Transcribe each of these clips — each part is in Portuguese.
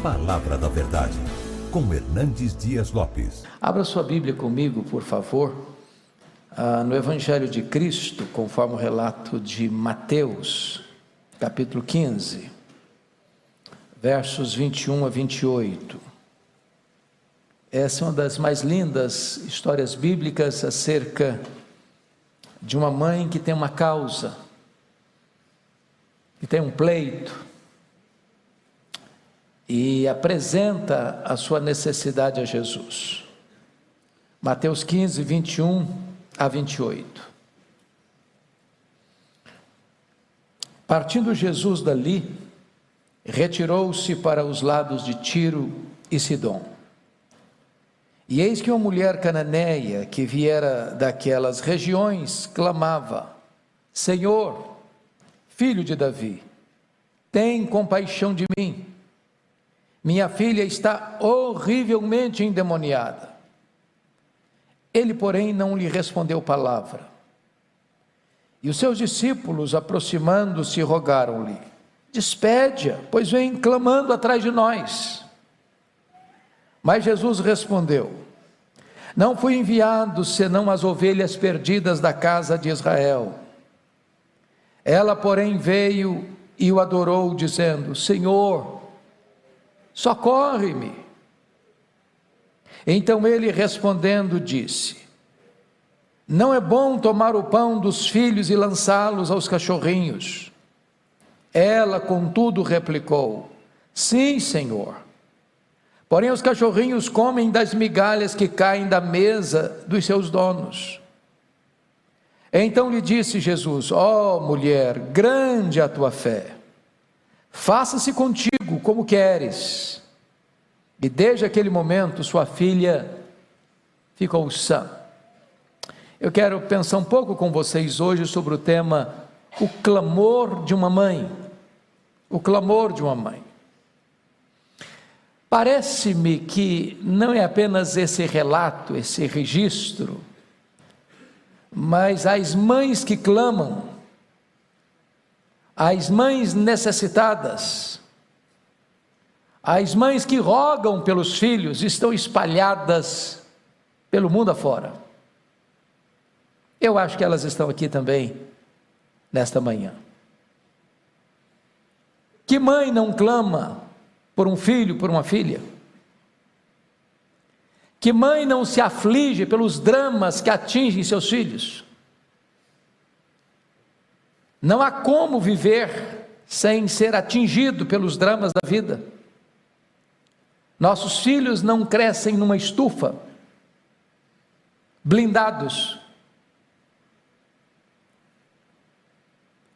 Palavra da Verdade, com Hernandes Dias Lopes. Abra sua Bíblia comigo, por favor, no Evangelho de Cristo, conforme o relato de Mateus, capítulo 15, versos 21 a 28. Essa é uma das mais lindas histórias bíblicas acerca de uma mãe que tem uma causa, que tem um pleito, e apresenta a sua necessidade a Jesus. Mateus 15, 21 a 28. Partindo Jesus dali, retirou-se para os lados de Tiro e Sidom. E eis que uma mulher cananeia, que viera daquelas regiões, clamava: Senhor, filho de Davi, tem compaixão de mim. Minha filha está horrivelmente endemoniada. Ele, porém, não lhe respondeu palavra. E os seus discípulos, aproximando-se, rogaram-lhe: despede-a, pois vem clamando atrás de nós. Mas Jesus respondeu: não fui enviado senão as ovelhas perdidas da casa de Israel. Ela, porém, veio e o adorou, dizendo: Senhor, socorre-me. Então ele, respondendo, disse: não é bom tomar o pão dos filhos e lançá-los aos cachorrinhos. Ela, contudo, replicou: sim, Senhor. Porém os cachorrinhos comem das migalhas que caem da mesa dos seus donos. Então lhe disse Jesus: ó mulher, grande a tua fé, faça-se contigo como queres. E desde aquele momento sua filha ficou sã. Eu quero pensar um pouco com vocês hoje sobre o tema: o clamor de uma mãe. O clamor de uma mãe. Parece-me que não é apenas esse relato, esse registro, mas as mães que clamam, as mães necessitadas, as mães que rogam pelos filhos, estão espalhadas pelo mundo afora. Eu acho que elas estão aqui também, nesta manhã. Que mãe não clama por um filho, por uma filha? Que mãe não se aflige pelos dramas que atingem seus filhos? Não há como viver sem ser atingido pelos dramas da vida. Nossos filhos não crescem numa estufa, blindados.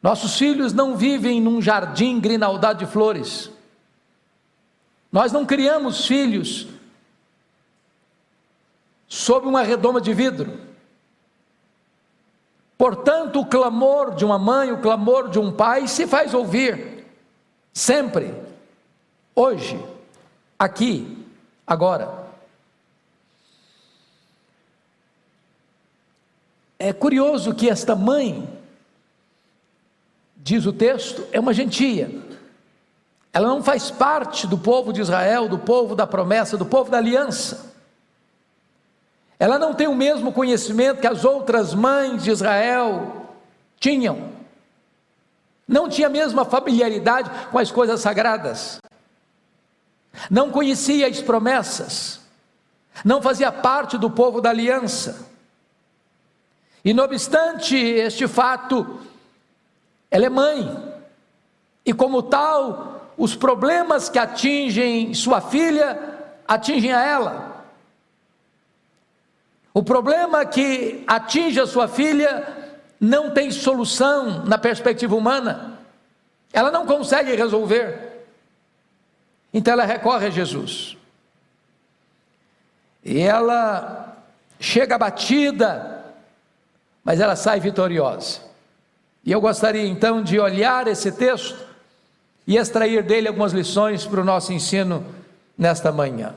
Nossos filhos não vivem num jardim grinaldado de flores. Nós não criamos filhos sob uma redoma de vidro. Portanto, o clamor de uma mãe, o clamor de um pai se faz ouvir sempre, hoje, aqui, agora. É curioso que esta mãe, diz o texto, é uma gentia. Ela não faz parte do povo de Israel, do povo da promessa, do povo da aliança. Ela não tem o mesmo conhecimento que as outras mães de Israel tinham. Não tinha a mesma familiaridade com as coisas sagradas. Não conhecia as promessas. Não fazia parte do povo da aliança. E não obstante este fato, ela é mãe. E como tal, os problemas que atingem sua filha, atingem a ela. O problema que atinge a sua filha não tem solução na perspectiva humana. Ela não consegue resolver. Então ela recorre a Jesus. E ela chega abatida, mas ela sai vitoriosa. E eu gostaria então de olhar esse texto e extrair dele algumas lições para o nosso ensino nesta manhã.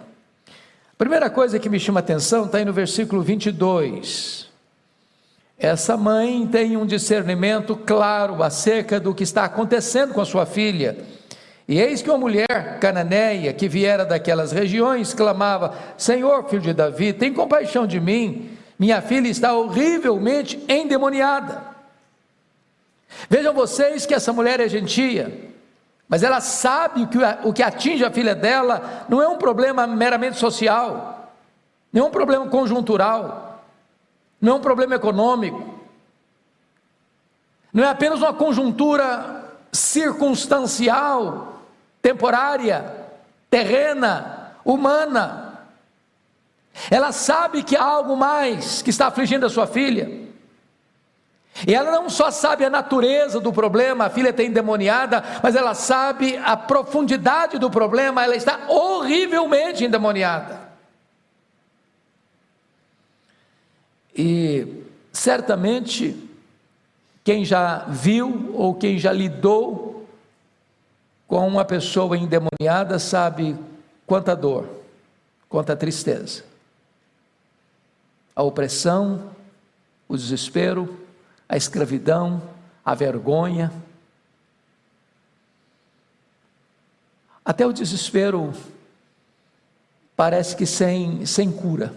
A primeira coisa que me chama a atenção está aí no versículo 22. Essa mãe tem um discernimento claro acerca do que está acontecendo com a sua filha, E eis que uma mulher cananeia, que viera daquelas regiões, clamava: Senhor, filho de Davi, tem compaixão de mim, minha filha está horrivelmente endemoniada. Vejam vocês que essa mulher é gentia, mas ela sabe que o que atinge a filha dela não é um problema meramente social, não é um problema conjuntural, não é um problema econômico, não é apenas uma conjuntura circunstancial, temporária, terrena, humana. Ela sabe que há algo mais que está afligindo a sua filha, e ela não só sabe a natureza do problema, a filha está endemoniada, mas ela sabe a profundidade do problema, ela está horrivelmente endemoniada. E certamente quem já viu ou quem já lidou com uma pessoa endemoniada sabe quanta dor, quanta tristeza, a opressão, o desespero, a escravidão, a vergonha, até o desespero parece que sem cura.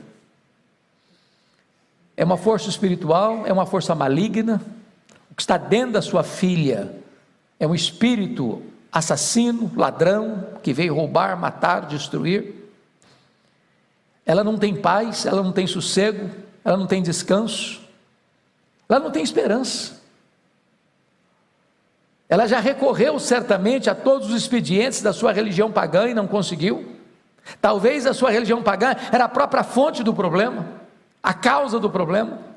É uma força espiritual, é uma força maligna. O que está dentro da sua filha é um espírito assassino, ladrão, que veio roubar, matar, destruir. Ela não tem paz, ela não tem sossego, ela não tem descanso, ela não tem esperança. Ela já recorreu certamente a todos os expedientes da sua religião pagã e não conseguiu. Talvez a sua religião pagã era a própria fonte do problema, a causa do problema.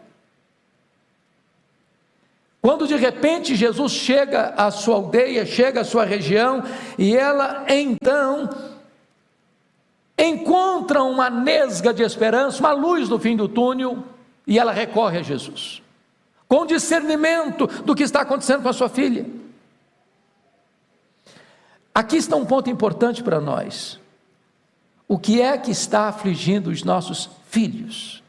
Quando de repente Jesus chega à sua aldeia, chega à sua região, e ela então encontra uma nesga de esperança, uma luz no fim do túnel, e ela recorre a Jesus, com discernimento do que está acontecendo com a sua filha. Aqui está um ponto importante para nós: o que é que está afligindo os nossos filhos?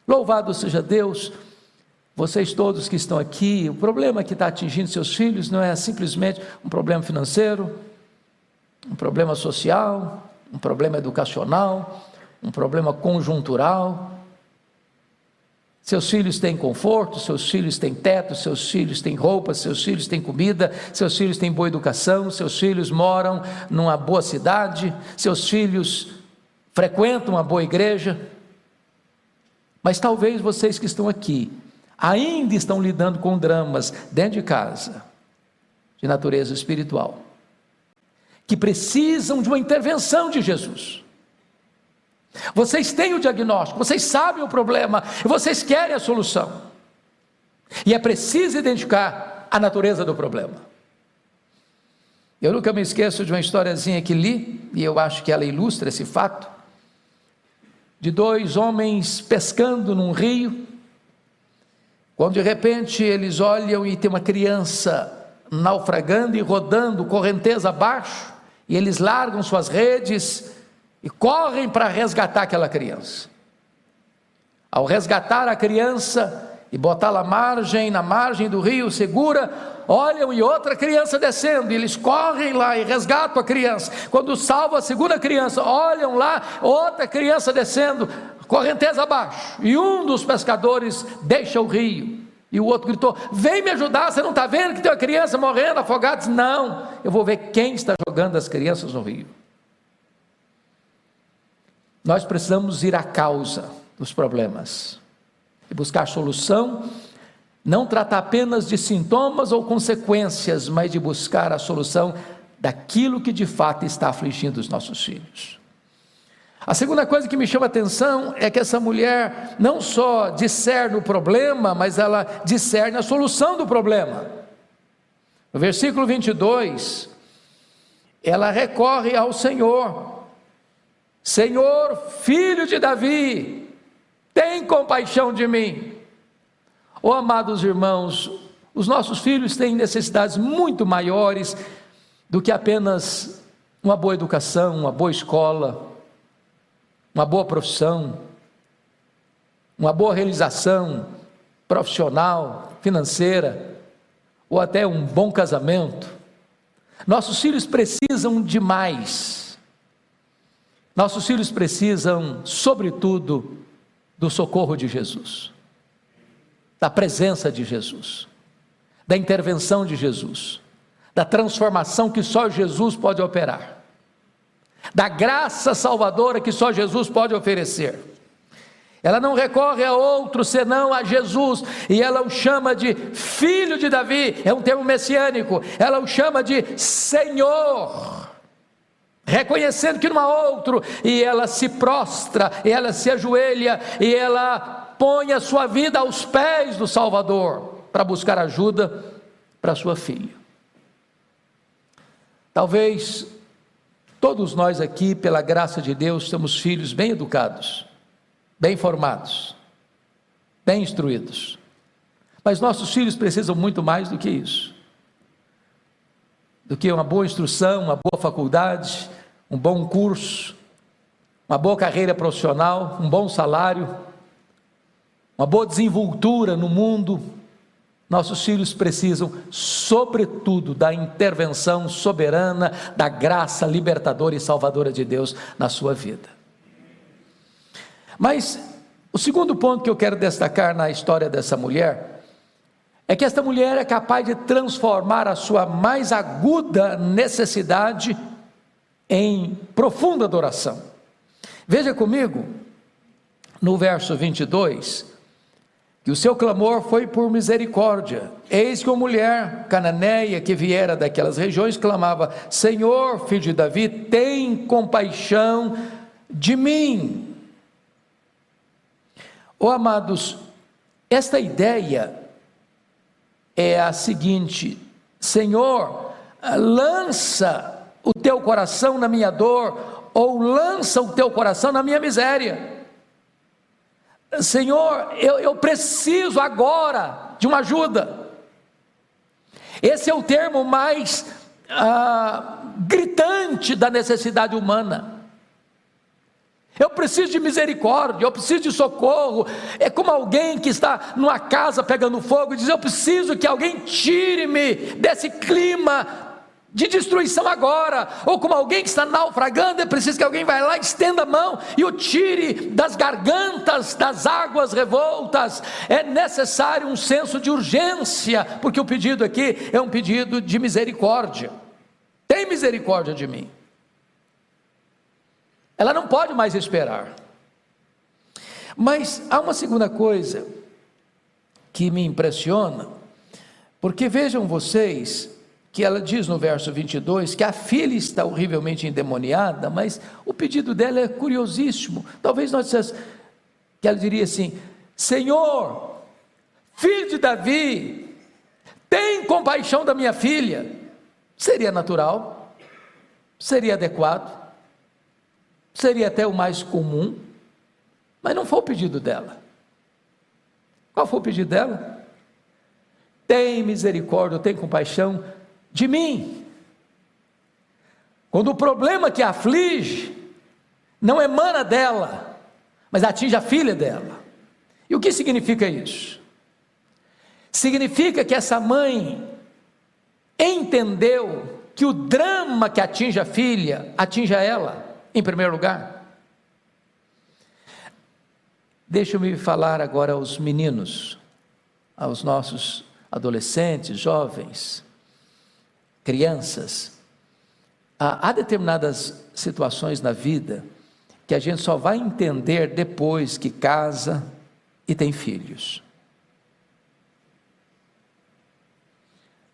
Louvado seja Deus, vocês todos que estão aqui. O problema que está atingindo seus filhos não é simplesmente um problema financeiro, um problema social, um problema educacional, um problema conjuntural. Seus filhos têm conforto, seus filhos têm teto, seus filhos têm roupa, seus filhos têm comida, seus filhos têm boa educação, seus filhos moram numa boa cidade, seus filhos frequentam uma boa igreja. Mas talvez vocês que estão aqui ainda estão lidando com dramas dentro de casa, de natureza espiritual, que precisam de uma intervenção de Jesus. Vocês têm o diagnóstico, vocês sabem o problema, e vocês querem a solução, e é preciso identificar a natureza do problema. Eu nunca me esqueço de uma historiazinha que li, e eu acho que ela ilustra esse fato, de dois homens pescando num rio, quando de repente eles olham e tem uma criança naufragando e rodando correnteza abaixo, e eles largam suas redes e correm para resgatar aquela criança. Ao resgatar a criança e botá-la na margem do rio segura, olham e outra criança descendo, e eles correm lá e resgatam a criança. Quando salvam a segunda criança, olham lá, outra criança descendo, correnteza abaixo, e um dos pescadores deixa o rio, e o outro gritou: vem me ajudar, você não está vendo que tem uma criança morrendo afogada? Diz: não, eu vou ver quem está jogando as crianças no rio. Nós precisamos ir à causa dos problemas e buscar solução, não tratar apenas de sintomas ou consequências, mas de buscar a solução daquilo que de fato está afligindo os nossos filhos. A segunda coisa que me chama a atenção é que essa mulher não só discerne o problema, mas ela discerne a solução do problema. No versículo 22, ela recorre ao Senhor: Senhor, filho de Davi, tem compaixão de mim. Oh, amados irmãos, os nossos filhos têm necessidades muito maiores do que apenas uma boa educação, uma boa escola, uma boa profissão, uma boa realização profissional, financeira, ou até um bom casamento. Nossos filhos precisam de mais. Nossos filhos precisam, sobretudo, do socorro de Jesus, da presença de Jesus, da intervenção de Jesus, da transformação que só Jesus pode operar, da graça salvadora que só Jesus pode oferecer. Ela não recorre a outro senão a Jesus, e ela o chama de filho de Davi, é um termo messiânico, ela o chama de Senhor, reconhecendo que não há outro, e ela se prostra, e ela se ajoelha, e ela põe a sua vida aos pés do Salvador, para buscar ajuda para sua filha. Talvez todos nós aqui, pela graça de Deus, temos filhos bem educados, bem formados, bem instruídos, mas nossos filhos precisam muito mais do que isso, do que uma boa instrução, uma boa faculdade, um bom curso, uma boa carreira profissional, um bom salário, uma boa desenvoltura no mundo. Nossos filhos precisam, sobretudo, da intervenção soberana, da graça libertadora e salvadora de Deus na sua vida. Mas o segundo ponto que eu quero destacar na história dessa mulher, é que esta mulher é capaz de transformar a sua mais aguda necessidade em profunda adoração. Veja comigo, no verso 22, que o seu clamor foi por misericórdia. Eis que uma mulher cananeia que viera daquelas regiões clamava: Senhor, filho de Davi, tem compaixão de mim. Oh, amados, esta ideia é a seguinte: Senhor, lança o teu coração na minha dor, ou lança o teu coração na minha miséria. Senhor, eu preciso agora de uma ajuda. Esse é o termo mais gritante da necessidade humana. Eu preciso de misericórdia, eu preciso de socorro. É como alguém que está numa casa pegando fogo e diz: eu preciso que alguém tire-me desse clima de destruição agora. Ou como alguém que está naufragando, é preciso que alguém vá lá, estenda a mão e o tire das gargantas das águas revoltas. É necessário um senso de urgência, porque o pedido aqui é um pedido de misericórdia. Tem misericórdia de mim. Ela não pode mais esperar. Mas há uma segunda coisa que me impressiona, porque vejam vocês, que ela diz no verso 22, que a filha está horrivelmente endemoniada, mas o pedido dela é curiosíssimo. Talvez nós dissessemos, que ela diria assim: Senhor, filho de Davi, tem compaixão da minha filha. Seria natural, seria adequado, seria até o mais comum, mas não foi o pedido dela. Qual foi o pedido dela? Tem misericórdia, tem compaixão de mim. Quando o problema que a aflige não emana dela, mas atinge a filha dela. E o que significa isso? Significa que essa mãe entendeu que o drama que atinge a filha, atinge a ela em primeiro lugar. Deixa-me falar agora aos meninos, aos nossos adolescentes, jovens, crianças. Há determinadas situações na vida que a gente só vai entender depois que casa e tem filhos.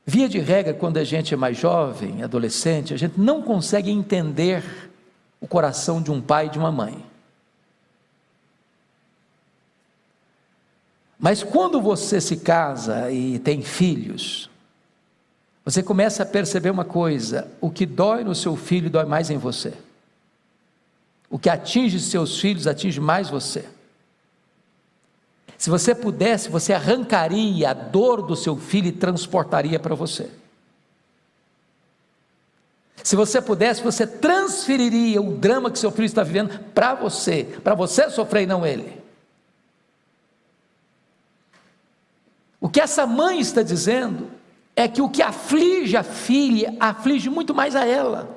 Via de regra, quando a gente é mais jovem, adolescente, a gente não consegue entender o coração de um pai e de uma mãe. Mas quando você se casa e tem filhos, você começa a perceber uma coisa: o que dói no seu filho dói mais em você. O que atinge seus filhos atinge mais você. Se você pudesse, você arrancaria a dor do seu filho e transportaria para você. Se você pudesse, você transferiria o drama que seu filho está vivendo para você sofrer e não ele. O que essa mãe está dizendo é que o que aflige a filha, aflige muito mais a ela.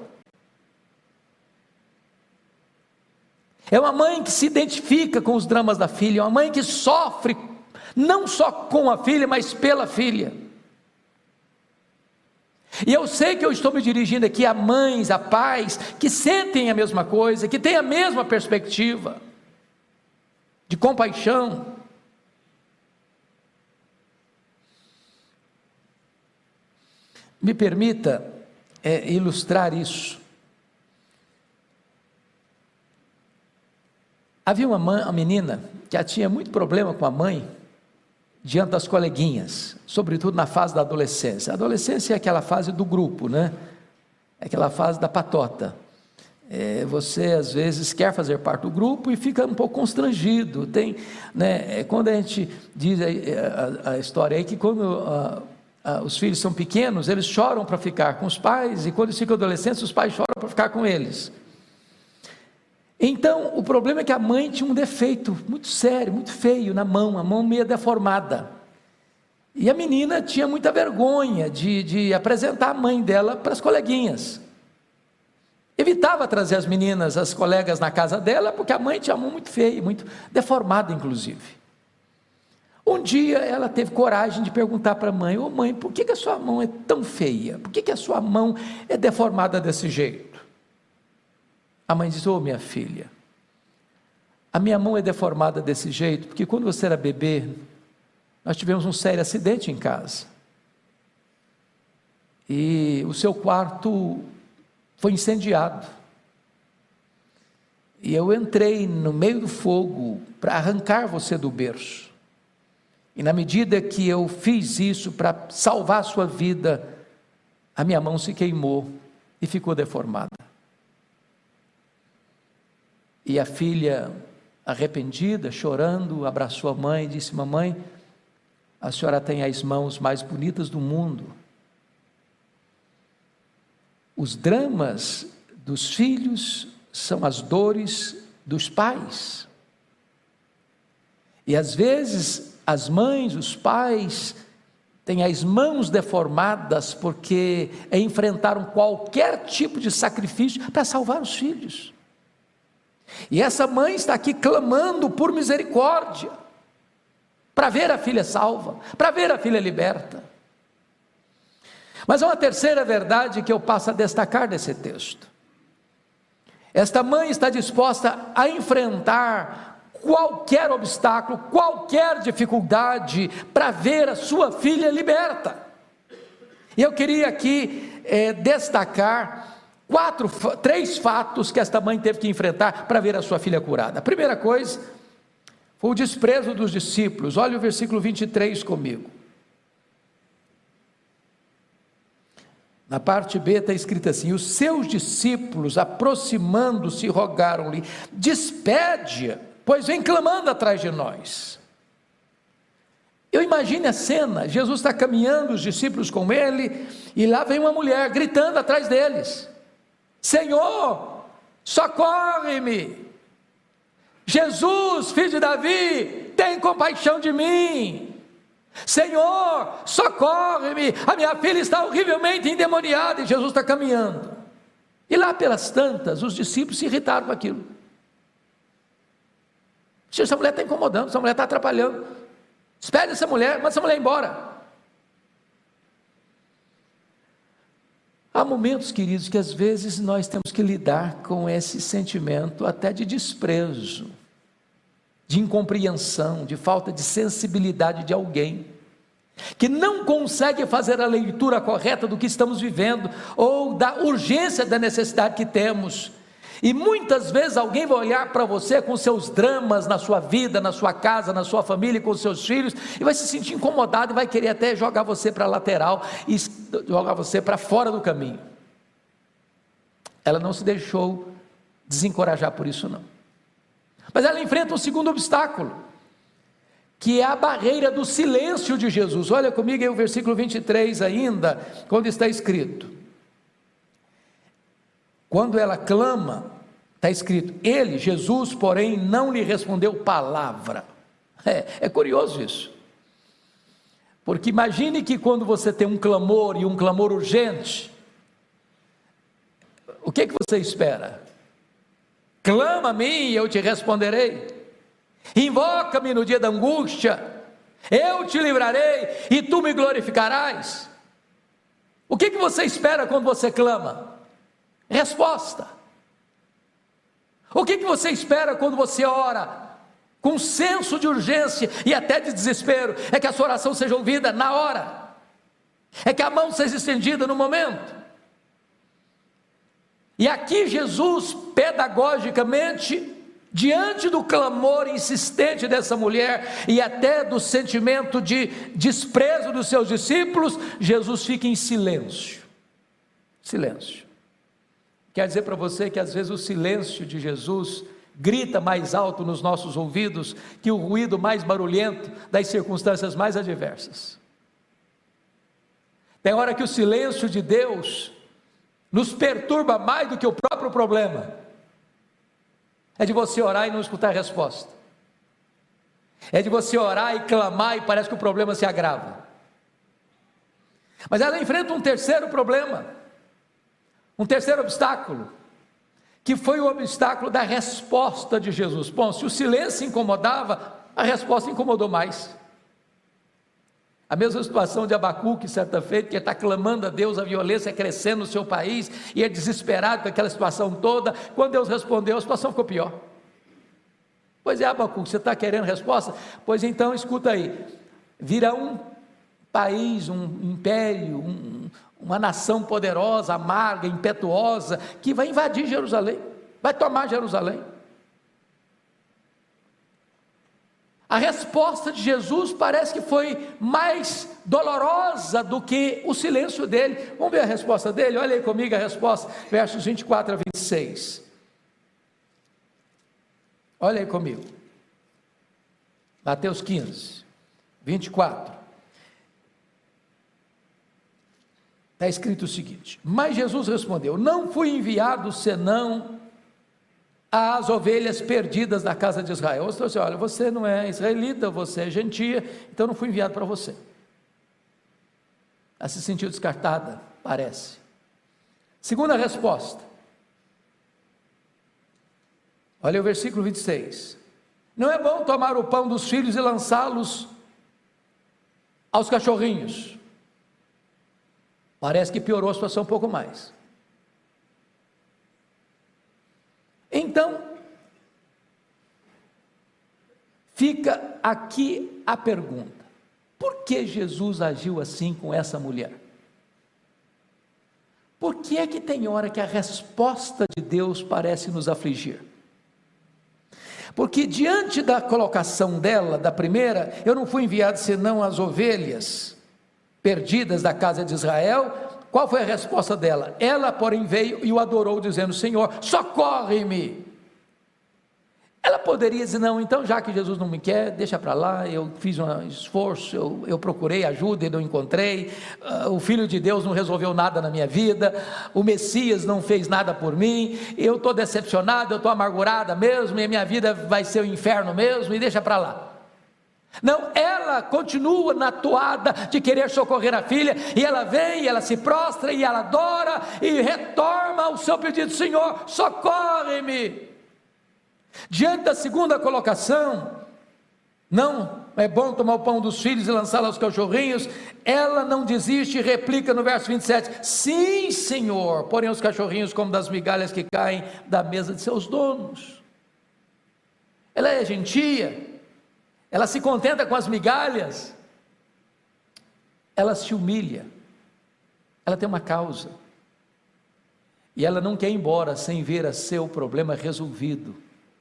É uma mãe que se identifica com os dramas da filha, é uma mãe que sofre, não só com a filha, mas pela filha. E eu sei que eu estou me dirigindo aqui a mães, a pais, que sentem a mesma coisa, que têm a mesma perspectiva, de compaixão. Me permita ilustrar isso. Havia uma menina que já tinha muito problema com a mãe, diante das coleguinhas, sobretudo na fase da adolescência. A adolescência é aquela fase do grupo, né? É aquela fase da patota. Você às vezes quer fazer parte do grupo e fica um pouco constrangido. Tem, né? Quando a gente diz a história aí que quando os filhos são pequenos, eles choram para ficar com os pais, e quando eles ficam adolescentes, os pais choram para ficar com eles. Então, o problema é que a mãe tinha um defeito muito sério, muito feio na mão, a mão meio deformada. E a menina tinha muita vergonha de apresentar a mãe dela para as coleguinhas. Evitava trazer as meninas, as colegas na casa dela, porque a mãe tinha a mão muito feia, muito deformada inclusive. Um dia ela teve coragem de perguntar para a mãe: ô mãe, por que a sua mão é tão feia? Por que a sua mão é deformada desse jeito? A mãe diz: ô minha filha, a minha mão é deformada desse jeito, porque quando você era bebê, nós tivemos um sério acidente em casa, e o seu quarto foi incendiado, e eu entrei no meio do fogo para arrancar você do berço, e na medida que eu fiz isso para salvar a sua vida, a minha mão se queimou e ficou deformada. E a filha, arrependida, chorando, abraçou a mãe e disse: mamãe, a senhora tem as mãos mais bonitas do mundo. Os dramas dos filhos são as dores dos pais. E às vezes as mães, os pais, têm as mãos deformadas porque enfrentaram qualquer tipo de sacrifício para salvar os filhos. E essa mãe está aqui clamando por misericórdia, para ver a filha salva, para ver a filha liberta. Mas há uma terceira verdade que eu passo a destacar desse texto. Esta mãe está disposta a enfrentar qualquer obstáculo, qualquer dificuldade, para ver a sua filha liberta. E eu queria aqui destacar três fatos que esta mãe teve que enfrentar para ver a sua filha curada. A primeira coisa foi o desprezo dos discípulos. Olha o versículo 23 comigo. Na parte B está escrito assim: os seus discípulos, aproximando-se, rogaram-lhe: despede-a, pois vem clamando atrás de nós. Eu imagino a cena: Jesus está caminhando, os discípulos com ele, e lá vem uma mulher gritando atrás deles: Senhor, socorre-me. Jesus, filho de Davi, tem compaixão de mim. Senhor, socorre-me, a minha filha está horrivelmente endemoniada. E Jesus está caminhando, e lá pelas tantas, os discípulos se irritaram com aquilo. Essa mulher está incomodando, essa mulher está atrapalhando. Espere essa mulher, manda essa mulher embora. Há momentos, queridos, que às vezes nós temos que lidar com esse sentimento até de desprezo, de incompreensão, de falta de sensibilidade de alguém, que não consegue fazer a leitura correta do que estamos vivendo, ou da urgência da necessidade que temos. E muitas vezes alguém vai olhar para você com seus dramas na sua vida, na sua casa, na sua família, com os seus filhos, e vai se sentir incomodado e vai querer até jogar você para a lateral e jogar você para fora do caminho. Ela não se deixou desencorajar por isso não. Mas ela enfrenta um segundo obstáculo, que é a barreira do silêncio de Jesus. Olha comigo aí o versículo 23 ainda, quando está escrito: quando ela clama, está escrito: ele, Jesus, porém, não lhe respondeu palavra. É curioso isso, Porque imagine que quando você tem um clamor, e um clamor urgente, o que você espera? Clama a mim e eu te responderei. Invoca-me no dia da angústia, eu te livrarei e tu me glorificarás. O que você espera quando você clama? Resposta. O que você espera quando você ora? Com senso de urgência e até de desespero, é que a sua oração seja ouvida na hora, é que a mão seja estendida no momento. E aqui Jesus, pedagogicamente, diante do clamor insistente dessa mulher e até do sentimento de desprezo dos seus discípulos, Jesus fica em silêncio. Silêncio. Quer dizer para você que às vezes o silêncio de Jesus grita mais alto nos nossos ouvidos que o ruído mais barulhento das circunstâncias mais adversas. Tem hora que o silêncio de Deus nos perturba mais do que o próprio problema. É de você orar e não escutar a resposta. É de você orar e clamar e parece que o problema se agrava. Mas ela enfrenta um terceiro problema, um terceiro obstáculo, que foi o obstáculo da resposta de Jesus. Bom, se o silêncio incomodava, a resposta incomodou mais. A mesma situação de Abacuque, certa feita, que está clamando a Deus, a violência crescendo no seu país, e é desesperado com aquela situação toda. Quando Deus respondeu, a situação ficou pior. Pois é, Abacuque, você está querendo resposta? Pois então, escuta aí, virá um país, um império, uma nação poderosa, amarga, impetuosa, que vai invadir Jerusalém, vai tomar Jerusalém. A resposta de Jesus parece que foi mais dolorosa do que o silêncio dele. Vamos ver a resposta dele? Olha aí comigo a resposta, versos 24 a 26. Olha aí comigo. Mateus 15, 24. Está escrito o seguinte: mas Jesus respondeu: não fui enviado senão às ovelhas perdidas da casa de Israel. Ou seja, olha, você não é israelita, você é gentia, então não fui enviado para você. Ela se sentiu descartada, parece. Segunda resposta, olha o versículo 26. Não é bom tomar o pão dos filhos e lançá-los aos cachorrinhos. Parece que piorou a situação um pouco mais. Então, fica aqui a pergunta: por que Jesus agiu assim com essa mulher? Por que é que tem hora que a resposta de Deus parece nos afligir? Porque diante da colocação dela, da primeira, eu não fui enviado senão às ovelhas perdidas da casa de Israel, qual foi a resposta dela? Ela, porém, veio e o adorou, dizendo: Senhor, socorre-me. Ela poderia dizer: não, então já que Jesus não me quer, deixa para lá, eu fiz um esforço, eu procurei ajuda e não encontrei, o Filho de Deus não resolveu nada na minha vida, o Messias não fez nada por mim, eu estou decepcionada, eu estou amargurada mesmo, e a minha vida vai ser o inferno mesmo, e deixa para lá. Não, ela continua na toada de querer socorrer a filha, e ela vem, e ela se prostra, e ela adora, e retorna ao seu pedido: Senhor, socorre-me. Diante da segunda colocação, não é bom tomar o pão dos filhos e lançá-lo aos cachorrinhos, ela não desiste e replica no verso 27, sim Senhor, porém os cachorrinhos comem das migalhas que caem da mesa de seus donos. Ela é gentia, ela se contenta com as migalhas, ela se humilha, ela tem uma causa, e ela não quer ir embora sem ver o seu problema resolvido,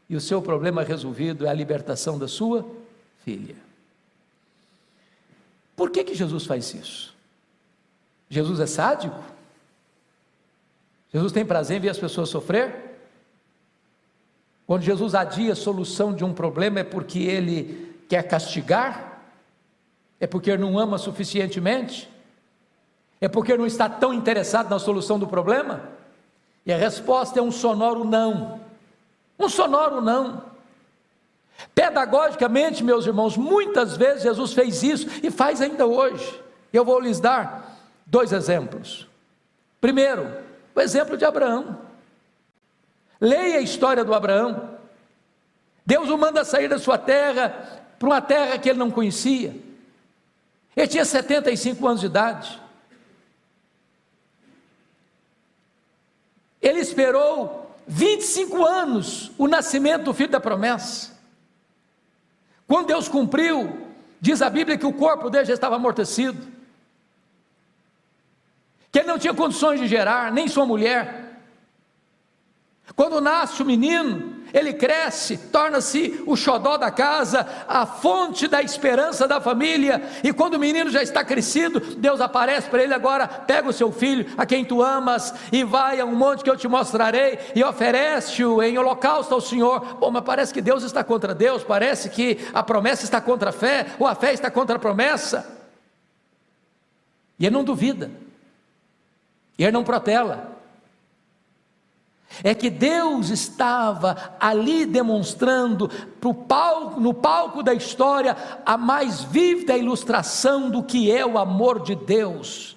e o seu problema resolvido é a libertação da sua filha. Por que Jesus faz isso? Jesus é sádico? Jesus tem prazer em ver as pessoas sofrer? Quando Jesus adia a solução de um problema, é porque Ele quer castigar? É porque Ele não ama suficientemente? É porque Ele não está tão interessado na solução do problema? E a resposta é um sonoro não. Um sonoro não. Pedagogicamente, meus irmãos, muitas vezes Jesus fez isso e faz ainda hoje. Eu vou lhes dar 2 exemplos. Primeiro, o exemplo de Abraão. Leia a história do Abraão. Deus o manda sair da sua terra para uma terra que ele não conhecia. Ele tinha 75 anos de idade. Ele esperou 25 anos o nascimento do filho da promessa. Quando Deus cumpriu, diz a Bíblia que o corpo dele já estava amortecido, que ele não tinha condições de gerar, nem sua mulher. Quando nasce o menino, ele cresce, torna-se o xodó da casa, a fonte da esperança da família, e quando o menino já está crescido, Deus aparece para ele: agora pega o seu filho, a quem tu amas, e vai a um monte que eu te mostrarei, e oferece-o em holocausto ao Senhor. Bom, mas parece que Deus está contra Deus, parece que a promessa está contra a fé, ou a fé está contra a promessa, e ele não duvida, e ele não protela. É que Deus estava ali demonstrando no palco da história a mais vívida ilustração do que é o amor de Deus,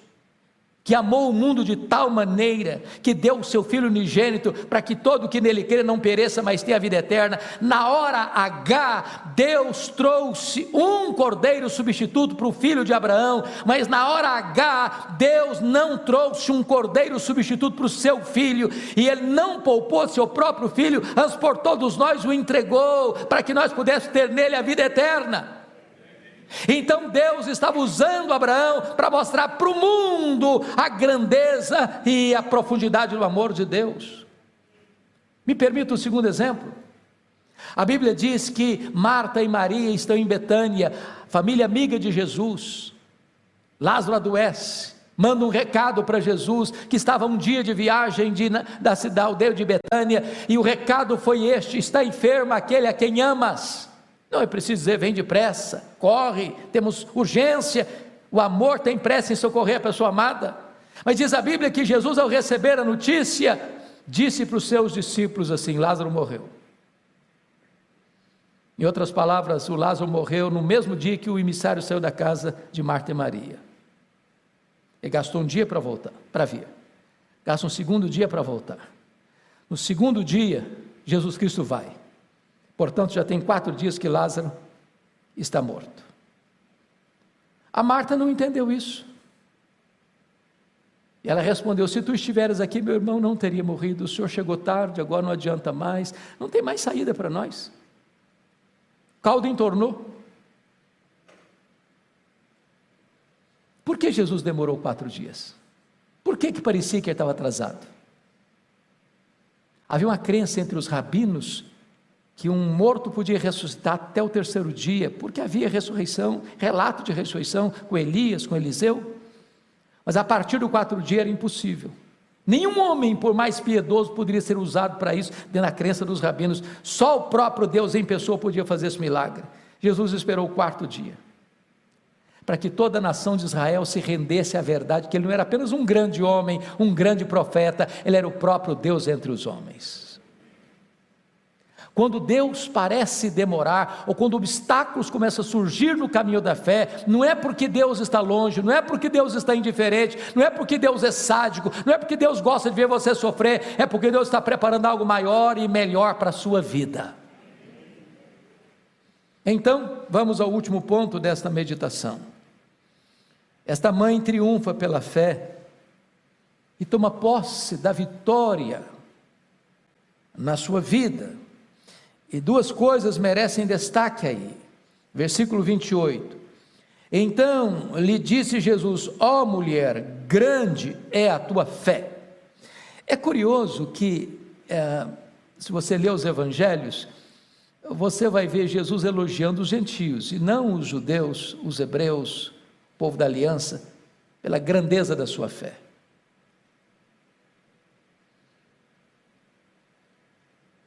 que amou o mundo de tal maneira que deu o seu Filho unigênito para que todo que nele crê não pereça, mas tenha a vida eterna. Na hora H, Deus trouxe um cordeiro substituto para o filho de Abraão, mas na hora H, Deus não trouxe um cordeiro substituto para o seu filho, e ele não poupou seu próprio filho, mas por todos nós o entregou, para que nós pudéssemos ter nele a vida eterna. Então Deus estava usando Abraão para mostrar para o mundo a grandeza e a profundidade do amor de Deus. Me permita um segundo exemplo. A Bíblia diz que Marta e Maria estão em Betânia, família amiga de Jesus. Lázaro adoece, manda um recado para Jesus, que estava um dia de viagem da aldeia de Betânia, e o recado foi este: está enfermo aquele a quem amas. Não é preciso dizer, vem depressa, corre, temos urgência. O amor tem pressa em socorrer a pessoa amada. Mas diz a Bíblia que Jesus, ao receber a notícia, disse para os seus discípulos assim: Lázaro morreu. Em outras palavras, o Lázaro morreu no mesmo dia que o emissário saiu da casa de Marta e Maria. Ele gastou um dia para voltar, para vir, gasta um segundo dia para voltar. No segundo dia, Jesus Cristo vai. Portanto, já tem 4 dias que Lázaro está morto. A Marta não entendeu isso. E ela respondeu: se tu estiveres aqui, meu irmão não teria morrido. O senhor chegou tarde, agora não adianta mais, não tem mais saída para nós. O caldo entornou. Por que Jesus demorou 4 dias? Por que parecia que ele estava atrasado? Havia uma crença entre os rabinos que um morto podia ressuscitar até o 3º dia, porque havia ressurreição, relato de ressurreição com Elias, com Eliseu. Mas a partir do 4º dia era impossível. Nenhum homem, por mais piedoso, poderia ser usado para isso, dentro da crença dos rabinos. Só o próprio Deus em pessoa podia fazer esse milagre. Jesus esperou o 4º dia, para que toda a nação de Israel se rendesse à verdade, que ele não era apenas um grande homem, um grande profeta, ele era o próprio Deus entre os homens. Quando Deus parece demorar, ou quando obstáculos começam a surgir no caminho da fé, não é porque Deus está longe, não é porque Deus está indiferente, não é porque Deus é sádico, não é porque Deus gosta de ver você sofrer, é porque Deus está preparando algo maior e melhor para a sua vida. Então, vamos ao último ponto desta meditação. Esta mãe triunfa pela fé e toma posse da vitória na sua vida. E 2 coisas merecem destaque aí. Versículo 28. Então lhe disse Jesus: ó mulher, grande é a tua fé. É curioso que, se você ler os evangelhos, você vai ver Jesus elogiando os gentios, e não os judeus, os hebreus, o povo da aliança, pela grandeza da sua fé.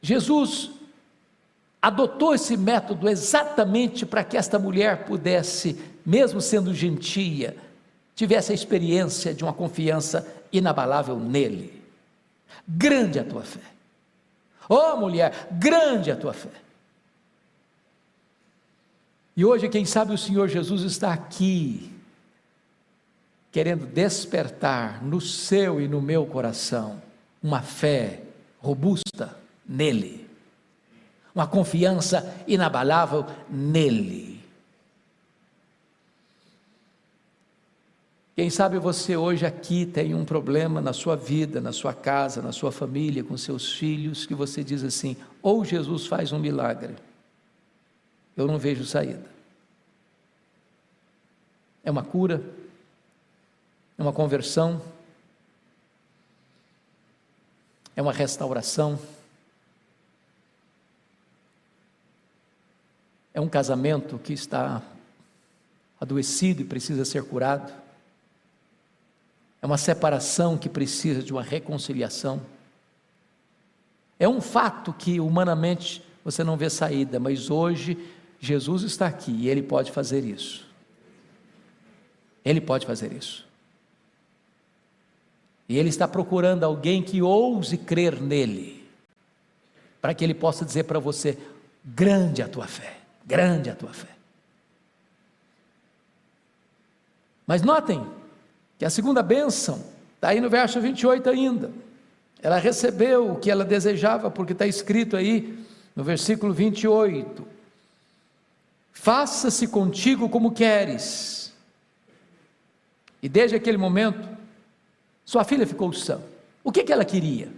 Jesus adotou esse método exatamente para que esta mulher pudesse, mesmo sendo gentia, tivesse a experiência de uma confiança inabalável nele. Grande a tua fé. Ó mulher, grande a tua fé. E hoje, quem sabe, o Senhor Jesus está aqui, querendo despertar no seu e no meu coração uma fé robusta nele, uma confiança inabalável nele. Quem sabe você hoje aqui tem um problema na sua vida, na sua casa, na sua família, com seus filhos, que você diz assim: ou Jesus faz um milagre, eu não vejo saída. É uma cura, é uma conversão, é uma restauração, é um casamento que está adoecido e precisa ser curado, é uma separação que precisa de uma reconciliação, é um fato que humanamente você não vê saída, mas hoje Jesus está aqui e Ele pode fazer isso. Ele pode fazer isso. E Ele está procurando alguém que ouse crer nele, para que Ele possa dizer para você: grande a tua fé, grande a tua fé. Mas notem que a segunda bênção está aí no verso 28 ainda. Ela recebeu o que ela desejava, porque está escrito aí no versículo 28: faça-se contigo como queres. E desde aquele momento, sua filha ficou sã. O que ela queria?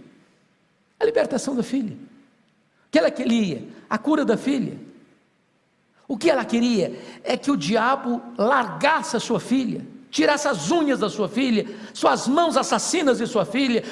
A libertação da filha. O que ela queria? A cura da filha. O que ela queria é que o diabo largasse a sua filha, tirasse as unhas da sua filha, suas mãos assassinas de sua filha,